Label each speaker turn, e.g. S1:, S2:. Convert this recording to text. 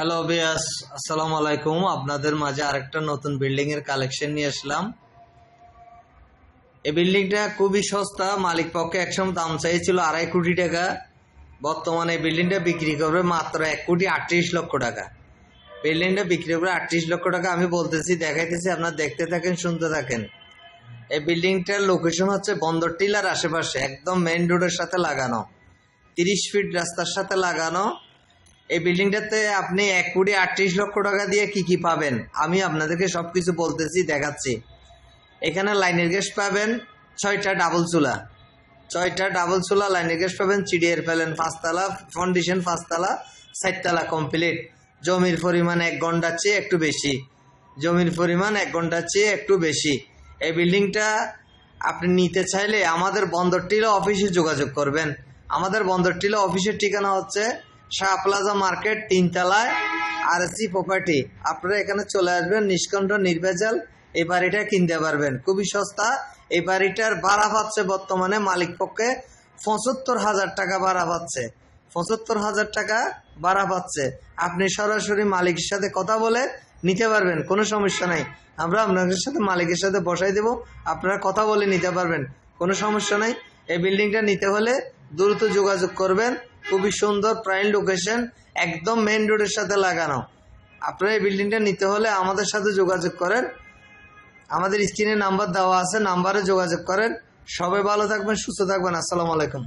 S1: Hello বিয়াস, আসসালামু আলাইকুম। আপনাদের মাঝে আরেকটা নতুন বিল্ডিং এর কালেকশন নিয়ে আসলাম। এই বিল্ডিংটা খুবই সস্তা। মালিক পক্ষে একসময় দাম চাইছিল 2.5 কোটি টাকা। বর্তমানে এই বিল্ডিংটা বিক্রি করবে মাত্র 1,38,00,000 টাকা। বিল্ডিংটা বিক্রি করবে 38 লক্ষ টাকা। আমি বলতেছি, দেখাইতেছি, আপনারা দেখতে থাকেন, শুনতে থাকেন। এই বিল্ডিংটার লোকেশন হচ্ছে বন্দর টিলার আশেপাশে, একদম মেইন রোডের সাথে লাগানো, 30 ফিট রাস্তার সাথে লাগানো। এই বিল্ডিংটাতে আপনি 1,38,00,000 টাকা দিয়ে কি কি পাবেন আমি আপনাদেরকে সবকিছু বলতেছি, দেখাচ্ছি। এখানে লাইনের গ্যাস পাবেন 6টা ডাবল চুলা, 6টা ডাবল চুলা লাইনের গ্যাস পাবেন। চিডিয়ার ফেলেন 5তলা, ফাউন্ডেশন 5তলা, 4তলা কমপ্লিট। জমির পরিমাণ 1 ঘন্টার চেয়ে একটু বেশি, জমির পরিমাণ 1 ঘন্টার চেয়ে একটু বেশি। এই বিল্ডিংটা আপনি নিতে চাইলে আমাদের বন্দর টিলা অফিসে যোগাযোগ করবেন। আমাদের বন্দর টিলা অফিসের ঠিকানা হচ্ছে শাহ প্লাজা মার্কেট, 3তলায়, আরএসি প্রপার্টি। আপনারা এখানে চলে আসবেন, নিষ্কণ্ঠ নির্ভেজাল এই বাড়িটা কিনতে পারবেন, খুবই সস্তা। এই বাড়িটার ভাড়া পাচ্ছে বর্তমানে মালিক পক্ষে 75,000 টাকা ভাড়া পাচ্ছে, 75,000 টাকা ভাড়া পাচ্ছে। আপনি সরাসরি মালিকের সাথে কথা বলে নিতে পারবেন, কোনো সমস্যা নাই। আমরা আপনাদের সাথে মালিকের সাথে বসাই দেব, আপনারা কথা বলে নিতে পারবেন, কোনো সমস্যা নাই। এই বিল্ডিংটা নিতে হলে দ্রুত যোগাযোগ করবেন। খুবই সুন্দর প্রাইম লোকেশন, একদম মেইন রোডের সাথে লাগানো। আপনারা এই বিল্ডিংটা নিতে হলে আমাদের সাথে যোগাযোগ করেন। আমাদের স্ক্রিনে নাম্বার দেওয়া আছে, নাম্বারে যোগাযোগ করেন। সবাই ভালো থাকবেন, সুস্থ থাকবেন। আসসালামু আলাইকুম।